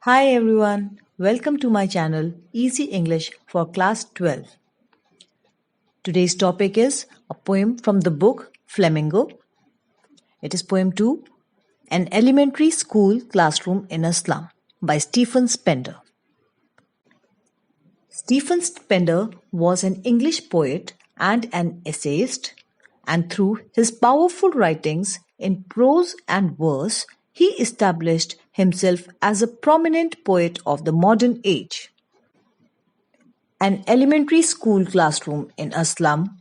Hi everyone, welcome to my channel Easy English for Class 12. Today's topic is a poem from the book Flamingo. It is poem 2, An Elementary School Classroom in a Slum by Stephen Spender. Stephen Spender was an English poet and an essayist, and through his powerful writings in prose and verse, he established himself as a prominent poet of the modern age. An elementary school classroom in a slum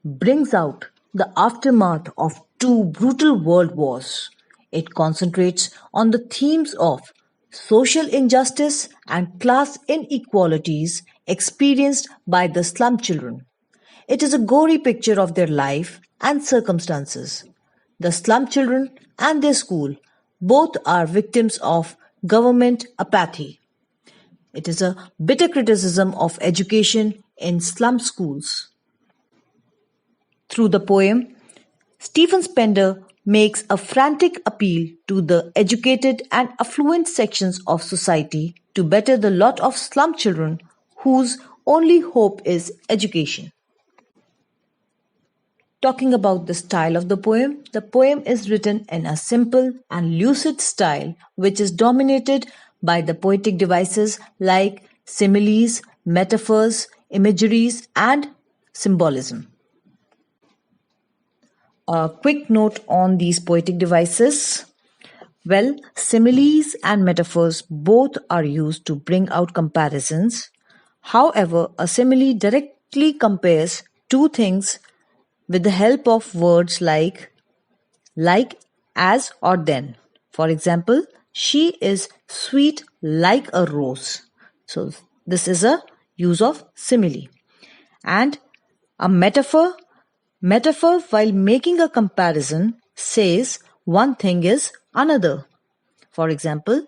brings out the aftermath of two brutal world wars. It concentrates on the themes of social injustice and class inequalities experienced by the slum children. It is a gory picture of their life and circumstances. The slum children and their school both are victims of government apathy. It is a bitter criticism of education in slum schools. Through the poem, Stephen Spender makes a frantic appeal to the educated and affluent sections of society to better the lot of slum children whose only hope is education. Talking about the style of the poem is written in a simple and lucid style which is dominated by the poetic devices like similes, metaphors, imageries, and symbolism. A quick note on these poetic devices. Well, similes and metaphors both are used to bring out comparisons. However, a simile directly compares two things with the help of words like, as, or then. For example, she is sweet like a rose. So, this is a use of simile. And a metaphor while making a comparison says one thing is another. For example,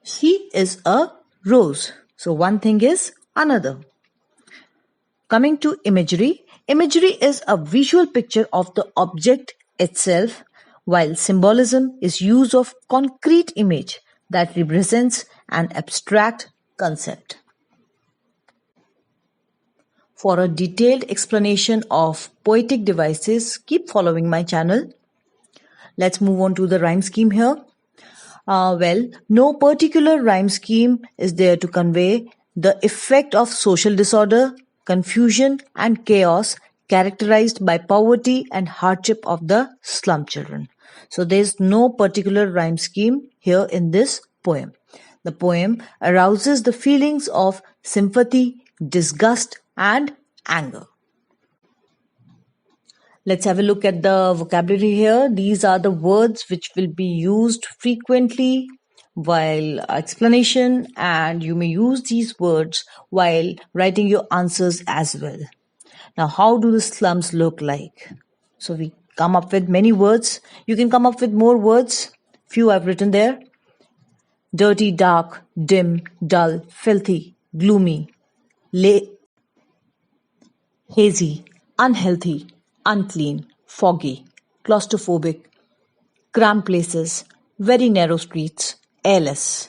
she is a rose. So, one thing is another. Coming to imagery, imagery is a visual picture of the object itself, while symbolism is use of concrete image that represents an abstract concept. For a detailed explanation of poetic devices, keep following my channel. Let's move on to the rhyme scheme here. No particular rhyme scheme is there to convey the effect of social disorder, confusion, and chaos characterized by poverty and hardship of the slum children. So there's no particular rhyme scheme here in this poem. The poem arouses the feelings of sympathy, disgust, and anger. Let's have a look at the vocabulary here. These are the words which will be used frequently while explanation, and you may use these words while writing your answers as well. Now, how do the slums look like? So we come up with many words. You can come up with more words. Few I've written there. Dirty, dark, dim, dull, filthy, gloomy, hazy, unhealthy, unclean, foggy, claustrophobic, cramped places, very narrow streets, airless.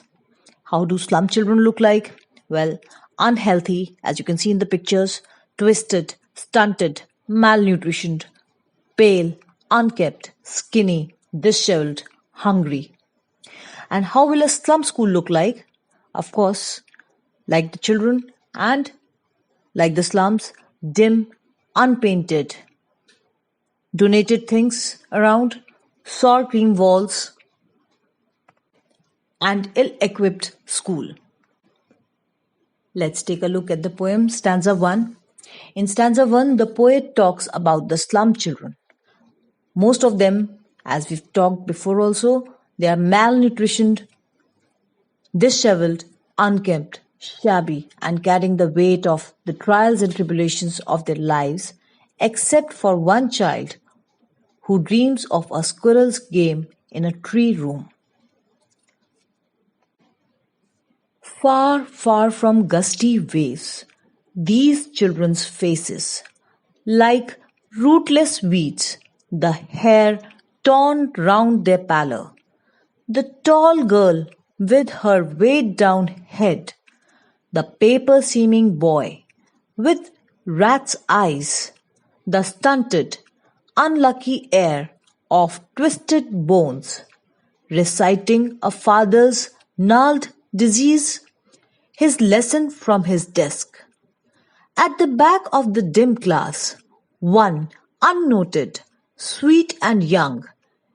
How do slum children look like? Well, unhealthy, as you can see in the pictures, twisted, stunted, malnutritioned, pale, unkept, skinny, disheveled, hungry. And how will a slum school look like? Of course, like the children and like the slums, dim, unpainted, donated things around, sour cream walls, and ill-equipped school. Let's take a look at the poem, stanza 1. In stanza 1, the poet talks about the slum children. Most of them, as we've talked before also, they are malnutritioned, disheveled, unkempt, shabby, and carrying the weight of the trials and tribulations of their lives, except for one child who dreams of a squirrel's game in a tree room. Far, far from gusty waves, these children's faces, like rootless weeds, the hair torn round their pallor. The tall girl with her weighed down head, the paper-seeming boy, with rat's eyes, the stunted, unlucky heir of twisted bones, reciting a father's gnarled disease, his lesson from his desk. At the back of the dim class, one unnoted, sweet and young,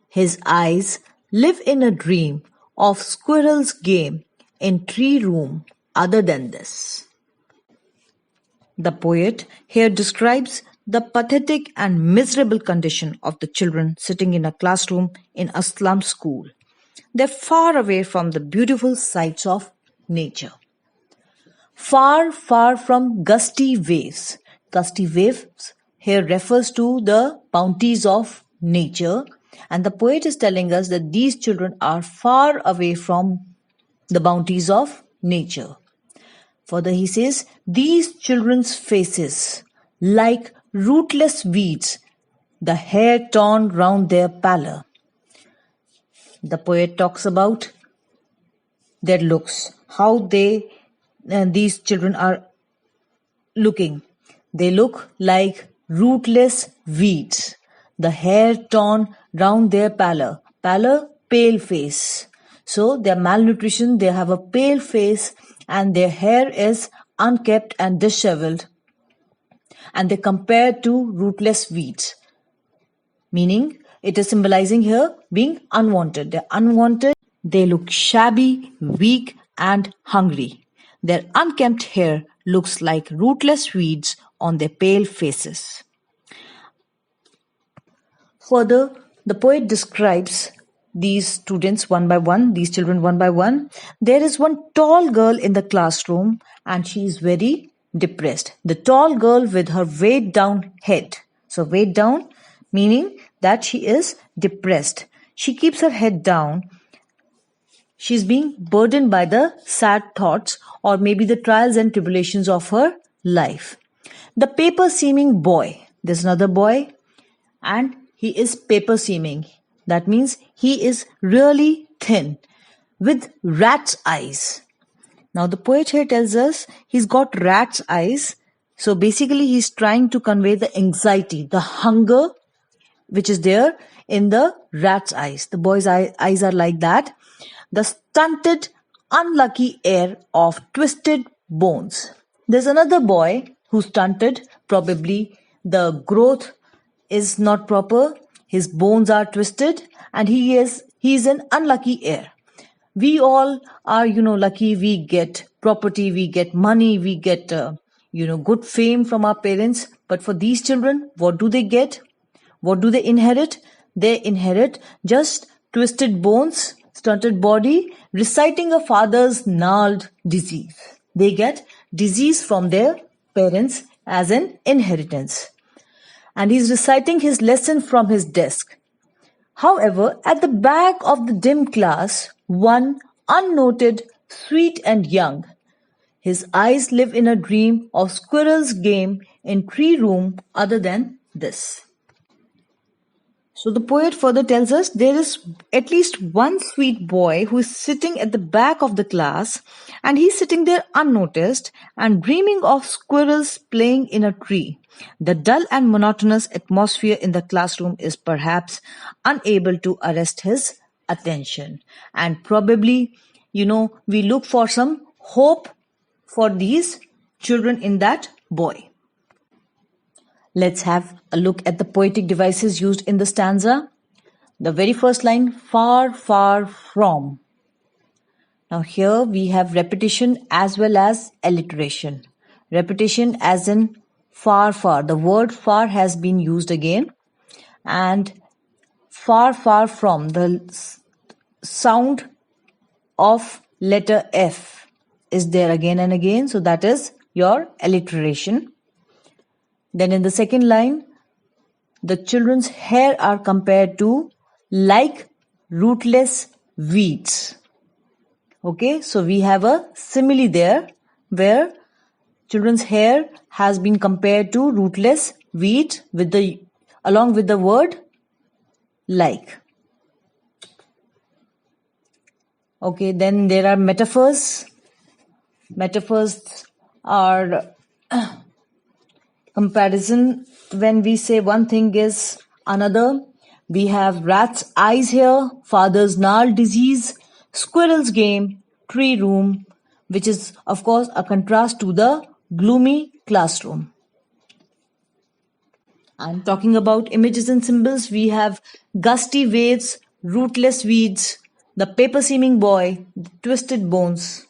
his eyes live in a dream of squirrel's game in tree room other than this. The poet here describes the pathetic and miserable condition of the children sitting in a classroom in a slum school. They're far away from the beautiful sights of nature. Far, far from gusty waves. Gusty waves here refers to the bounties of nature, and the poet is telling us that these children are far away from the bounties of nature. Further, he says, these children's faces, like rootless weeds, the hair torn round their pallor. The poet talks about their looks, how these children are looking. They look like rootless weeds, the hair torn round their pallor. Pallor, pale face. So they are malnutrition, they have a pale face, and their hair is unkempt and disheveled, and they compare to rootless weeds, meaning it is symbolizing here being unwanted. They're unwanted, they look shabby, weak and hungry. Their unkempt hair looks like rootless weeds on their pale faces. Further, the poet describes these students one by one, these children one by one. There is one tall girl in the classroom and she is very depressed. The tall girl with her weighed down head. So weighed down meaning that she is depressed. She keeps her head down. She's being burdened by the sad thoughts or maybe the trials and tribulations of her life. The paper seeming boy. There's another boy and he is paper seeming. That means he is really thin with rat's eyes. Now the poet here tells us he's got rat's eyes. So basically he's trying to convey the anxiety, the hunger which is there in the rat's eyes. The boy's eyes are like that. The stunted, unlucky heir of twisted bones. There's another boy who's stunted. Probably the growth is not proper. His bones are twisted and he is an unlucky heir. We all are, lucky. We get property, we get money, we get, good fame from our parents. But for these children, what do they get? What do they inherit? They inherit just twisted bones, stunted body, reciting a father's gnarled disease. They get disease from their parents as an inheritance. And he's reciting his lesson from his desk. However, at the back of the dim class, one unnoted, sweet and young. His eyes live in a dream of squirrel's game in tree room other than this. So the poet further tells us there is at least one sweet boy who is sitting at the back of the class and he's sitting there unnoticed and dreaming of squirrels playing in a tree. The dull and monotonous atmosphere in the classroom is perhaps unable to arrest his attention. And probably, we look for some hope for these children in that boy. Let's have a look at the poetic devices used in the stanza. The very first line, far, far from. Now here we have repetition as well as alliteration. Repetition as in far, far. The word far has been used again. And far, far from. The sound of letter F is there again and again. So that is your alliteration. Then in the second line, the children's hair are compared to like rootless weeds. Okay, so we have a simile there where children's hair has been compared to rootless weeds along with the word like. Okay, then there are metaphors. Metaphors are comparison. When we say one thing is another, we have rat's eyes here, father's gnarled disease, squirrel's game, tree room, which is of course a contrast to the gloomy classroom. And talking about images and symbols, we have gusty waves, rootless weeds, the paper seeming boy, the twisted bones.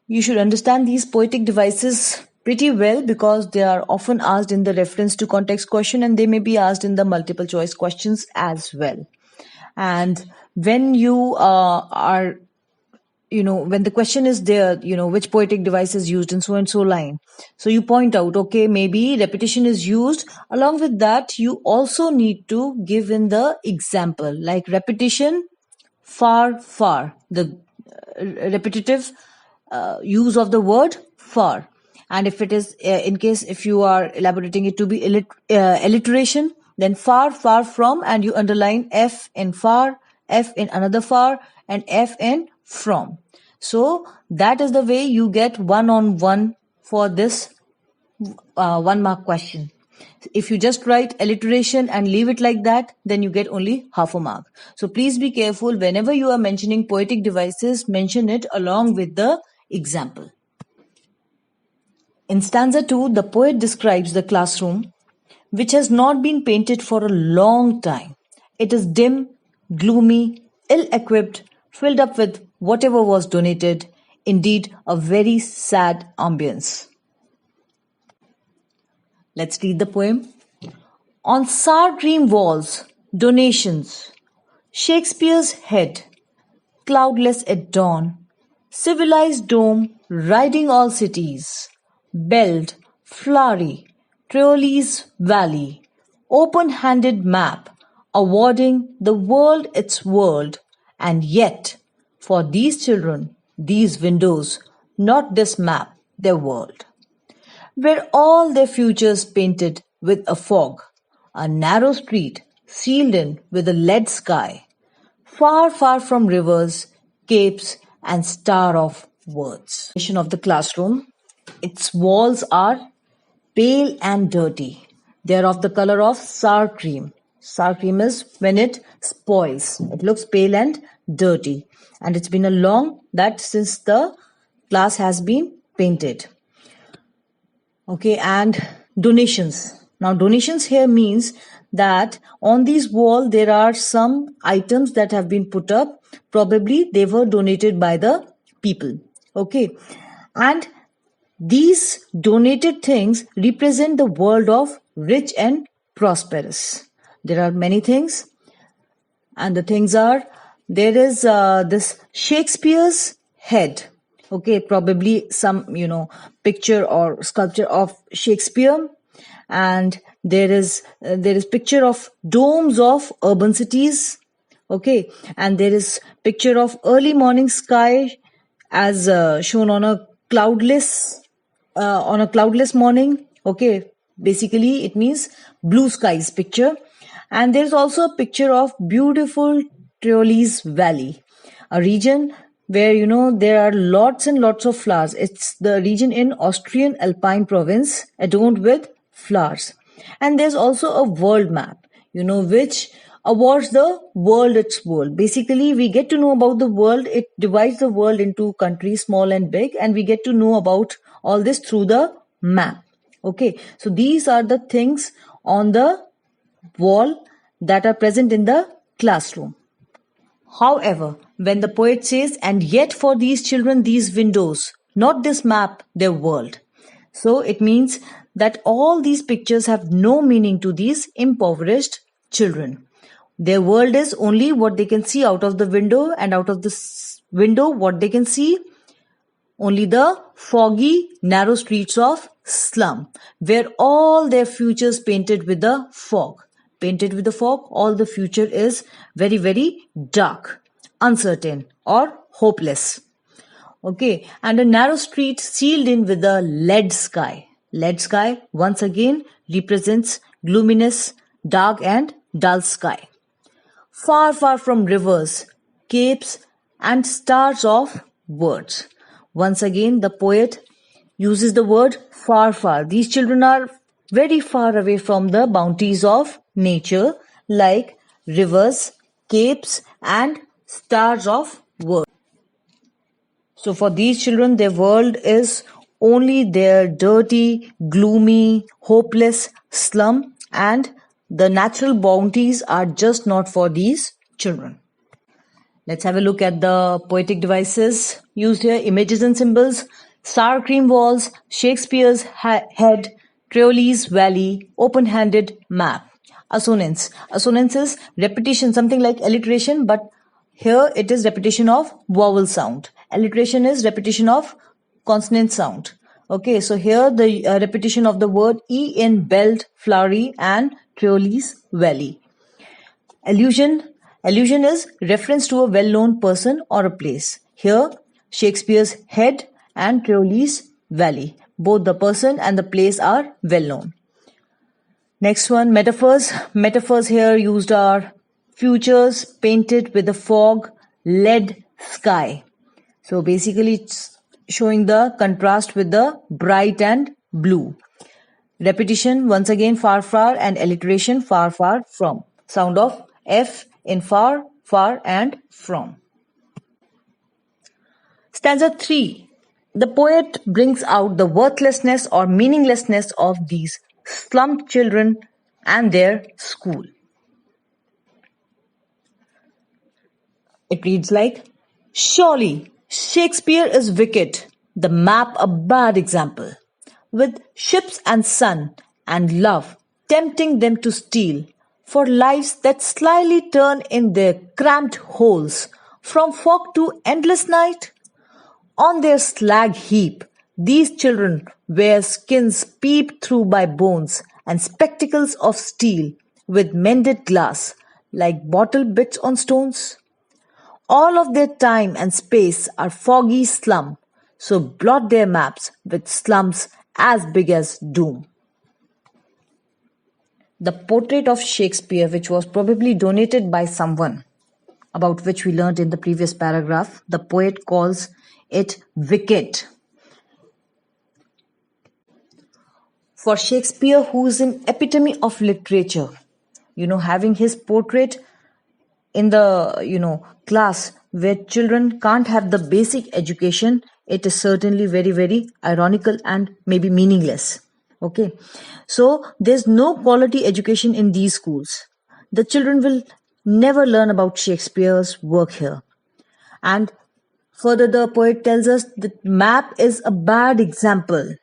You should understand these poetic devices pretty well because they are often asked in the reference to context question, and they may be asked in the multiple choice questions as well. And when you are when the question is there, which poetic device is used in so and so line, so you point out, okay, maybe repetition is used. Along with that, you also need to give in the example, like repetition, far, far, the repetitive use of the word far. And if it is in case if you are elaborating it to be alliteration, then far, far from, and you underline f in far, f in another far, and f in from. So that is the way you get 1 on 1 for this 1 mark question. If you just write alliteration and leave it like that, then you get only half a mark. So please be careful whenever you are mentioning poetic devices, mention it along with the example. In stanza 2, the poet describes the classroom, which has not been painted for a long time. It is dim, gloomy, ill-equipped, filled up with whatever was donated, indeed a very sad ambience. Let's read the poem. On sour cream walls, donations, Shakespeare's head, cloudless at dawn, civilized dome riding all cities, belled, flowery, Trioles Valley, open-handed map, awarding the world its world, and yet, for these children, these windows, not this map, their world. Were all their futures painted with a fog, a narrow street sealed in with a lead sky, far, far from rivers, capes, and star of words. Of the classroom, its walls are pale and dirty. They are of the color of sour cream. Sour cream is when it spoils. It looks pale and dirty. And it's been a long that since the class has been painted. Okay, and donations. Now, donations here means that on these wall there are some items that have been put up. Probably they were donated by the people. Okay, and these donated things represent the world of rich and prosperous. There are many things, and the things are, there is this Shakespeare's head. Okay, probably some, picture or sculpture of Shakespeare. And there is picture of domes of urban cities. Okay, and there is picture of early morning sky as shown on a cloudless morning. Okay, basically it means blue skies picture. And there's also a picture of beautiful Trioles Valley, a region where there are lots and lots of flowers. It's the region in Austrian Alpine province adorned with flowers. And there's also a world map, which awards the world its world. Basically, we get to know about the world. It divides the world into countries, small and big, and we get to know about all this through the map. Okay, so these are the things on the wall that are present in the classroom. However, when the poet says, and yet for these children, these windows, not this map, their world. So it means that all these pictures have no meaning to these impoverished children. Their world is only what they can see out of the window, and out of this window, what they can see, only the foggy, narrow streets of slum, where all their futures painted with the fog. Painted with the fog, all the future is very, very dark, uncertain, or hopeless. Okay, and a narrow street sealed in with a lead sky. Lead sky, once again, represents gloominess, dark and dull sky. Far, far from rivers, capes, and stars of words. Once again, the poet uses the word far, far. These children are very far away from the bounties of nature, like rivers, capes, and stars of words. So for these children, their world is only their dirty, gloomy, hopeless slum, and the natural bounties are just not for these children. Let's have a look at the poetic devices used here. Images and symbols, sour cream walls, Shakespeare's head, Trioli's valley, open-handed map. Assonance. Assonance is repetition, something like alliteration, but here it is repetition of vowel sound. Alliteration is repetition of consonant sound. Okay, so here the repetition of the word E in belt, flowery, and Trioli's valley. Allusion. Allusion is reference to a well-known person or a place. Here, Shakespeare's head and Trioli's valley. Both the person and the place are well-known. Next one, metaphors. Metaphors here used are futures painted with a fog, lead sky. So basically it's showing the contrast with the bright and blue. Repetition, once again, far, far, and alliteration, far, far, from. Sound of F in far, far, and from. Stanza 3. The poet brings out the worthlessness or meaninglessness of these slum children and their school. It reads like, surely Shakespeare is wicked, the map a bad example, with ships and sun and love tempting them to steal for lives that slyly turn in their cramped holes from fog to endless night. On their slag heap, these children wear skins peeped through by bones and spectacles of steel with mended glass, like bottle bits on stones. All of their time and space are foggy slum, so blot their maps with slums as big as doom. The portrait of Shakespeare, which was probably donated by someone, about which we learned in the previous paragraph, the poet calls it wicked. For Shakespeare, who is an epitome of literature, having his portrait in the, class where children can't have the basic education, it is certainly very, very ironical and maybe meaningless. Okay, so there's no quality education in these schools. The children will never learn about Shakespeare's work here. And further, the poet tells us that map is a bad example,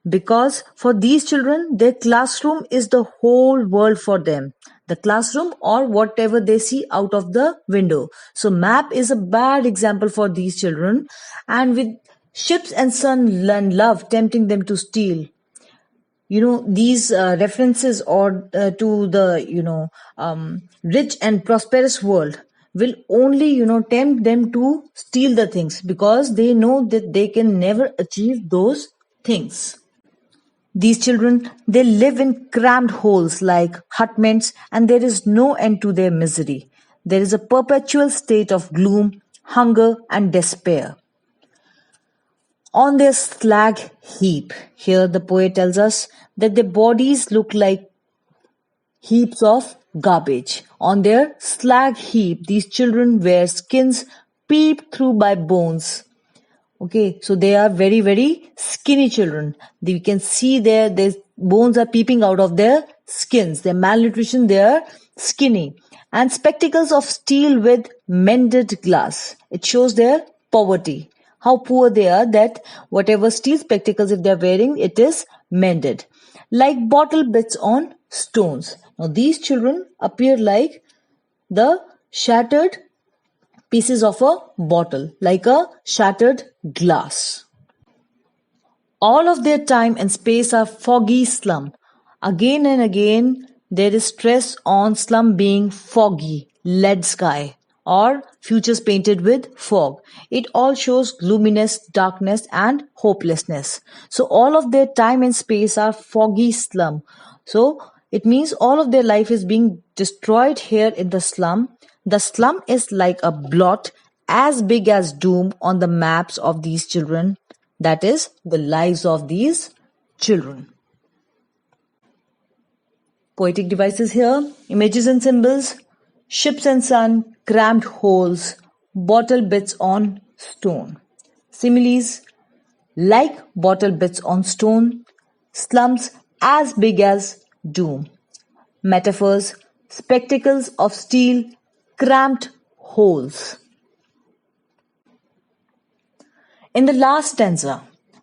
because for these children, their classroom is the whole world for them. The classroom or whatever they see out of the window. So map is a bad example for these children, and with ships and sun and love tempting them to steal, these references or to the rich and prosperous world will only tempt them to steal the things, because they know that they can never achieve those things. These children, they live in cramped holes like hutments, and there is no end to their misery. There is a perpetual state of gloom, hunger, and despair. On their slag heap, here the poet tells us that their bodies look like heaps of garbage. On their slag heap, these children wear skins peeped through by bones. Okay, so they are very, very skinny children. We can see their bones are peeping out of their skins. They're malnutrition, they are skinny. And spectacles of steel with mended glass. It shows their poverty. How poor they are, that whatever steel spectacles if they're wearing, it is mended. Like bottle bits on stones. Now these children appear like the shattered pieces of a bottle, like a shattered glass. All of their time and space are foggy slum. Again and again, there is stress on slum being foggy, lead sky, or futures painted with fog. It all shows gloominess, darkness, and hopelessness. So all of their time and space are foggy slum. So it means all of their life is being destroyed here in the slum. The slum is like a blot as big as doom on the maps of these children, that is, the lives of these children. Poetic devices here, images and symbols, ships and sun, cramped holes, bottle bits on stone. Similes, like bottle bits on stone, slums as big as doom. Metaphors, spectacles of steel, cramped holes. In the last stanza,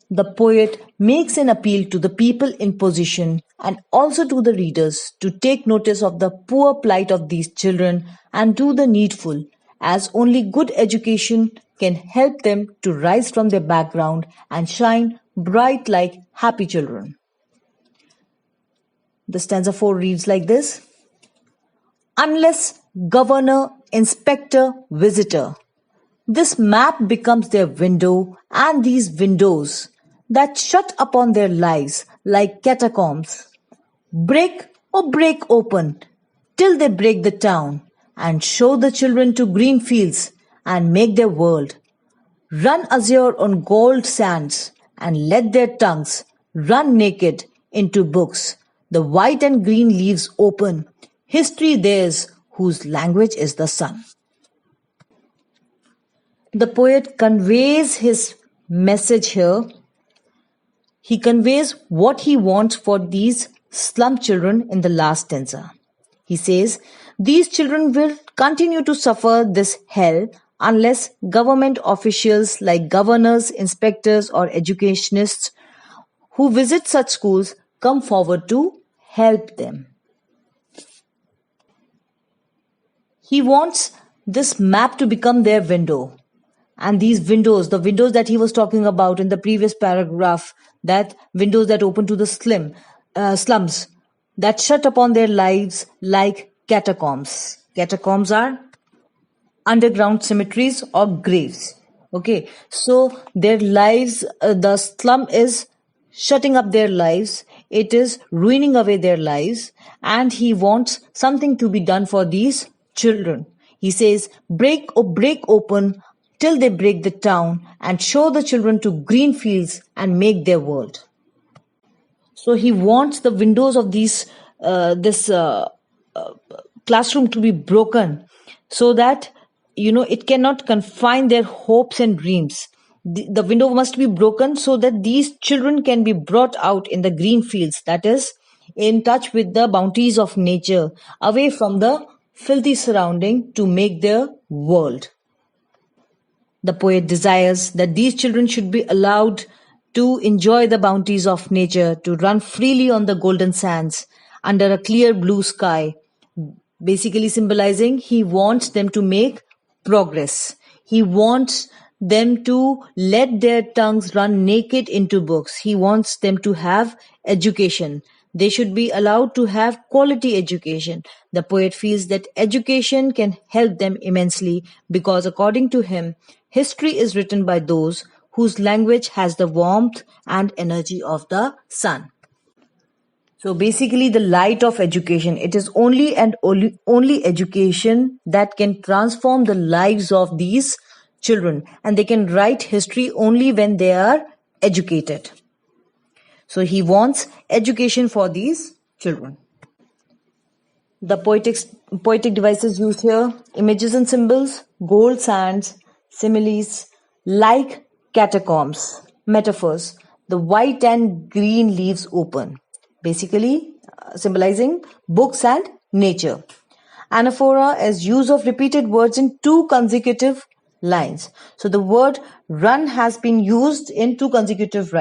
the poet makes an appeal to the people in position and also to the readers to take notice of the poor plight of these children and do the needful, as only good education can help them to rise from their background and shine bright like happy children. The stanza 4 reads like this: Unless governor, inspector, visitor, this map becomes their window, and these windows that shut upon their lives like catacombs break or break open till they break the town and show the children to green fields and make their world run azure on gold sands and let their tongues run naked into books. The white and green leaves open, history theirs whose language is the sun. The poet conveys his message here. He conveys what he wants for these slum children in the last stanza. He says, these children will continue to suffer this hell unless government officials like governors, inspectors, or educationists who visit such schools come forward to help them. He wants this map to become their window. And these windows, the windows that he was talking about in the previous paragraph, that windows that open to the slums, that shut upon their lives like catacombs. Catacombs are underground cemeteries or graves. Okay, so their lives, the slum is shutting up their lives. It is ruining away their lives. And he wants something to be done for these children. He says, break open till they break the town and show the children to green fields and make their world. So he wants the windows of this classroom to be broken so that, it cannot confine their hopes and dreams. The window must be broken so that these children can be brought out in the green fields, that is, in touch with the bounties of nature, away from the filthy surrounding to make their world. The poet desires that these children should be allowed to enjoy the bounties of nature, to run freely on the golden sands under a clear blue sky, basically symbolizing he wants them to make progress. He wants them to let their tongues run naked into books. He wants them to have education. They should be allowed to have quality education. The poet feels that education can help them immensely because, according to him, history is written by those whose language has the warmth and energy of the sun. So basically, the light of education, it is only and only education that can transform the lives of these children, and they can write history only when they are educated. So he wants education for these children. The poetic devices used here, images and symbols, gold sands, similes, like catacombs, metaphors, the white and green leaves open, basically symbolizing books and nature. Anaphora is use of repeated words in two consecutive lines. So the word run has been used in two consecutive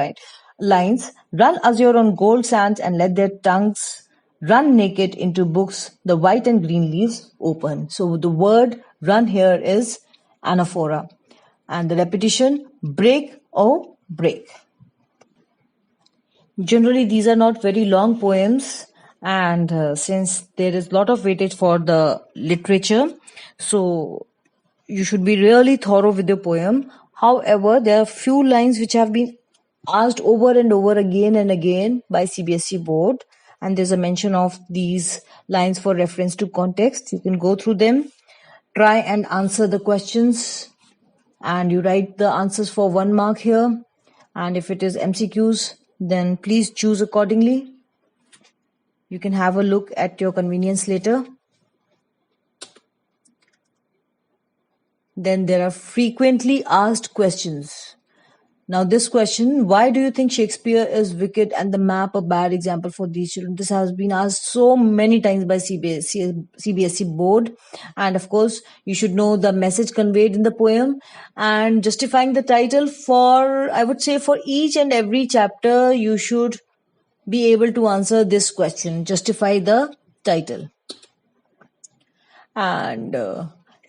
lines. Run azure on gold sands and let their tongues run naked into books, the white and green leaves open. So the word run here is anaphora. And the repetition, break or break. Generally, these are not very long poems, and since there is a lot of weightage for the literature, so you should be really thorough with your poem. However, there are few lines which have been asked over and over again and again by CBSE board, and there's a mention of these lines for reference to context. You can go through them. try and answer the questions, and you write the answers for 1 mark here. And if it is MCQs, then please choose accordingly. You can have a look at your convenience later. Then there are frequently asked questions. Now this question, why do you think Shakespeare is wicked and the map a bad example for these children? This has been asked so many times by CBSE board. And of course, you should know the message conveyed in the poem and justifying the title for, I would say, for each and every chapter, you should be able to answer this question, justify the title. And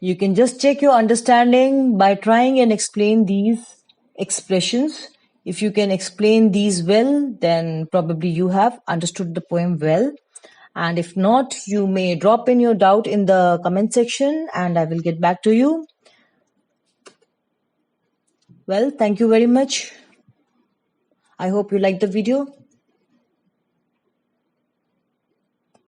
you can just check your understanding by trying and explain these expressions. If you can explain these well, then probably you have understood the poem well. And if not, you may drop in your doubt in the comment section and I will get back to you. Well, thank you very much. I hope you liked the video.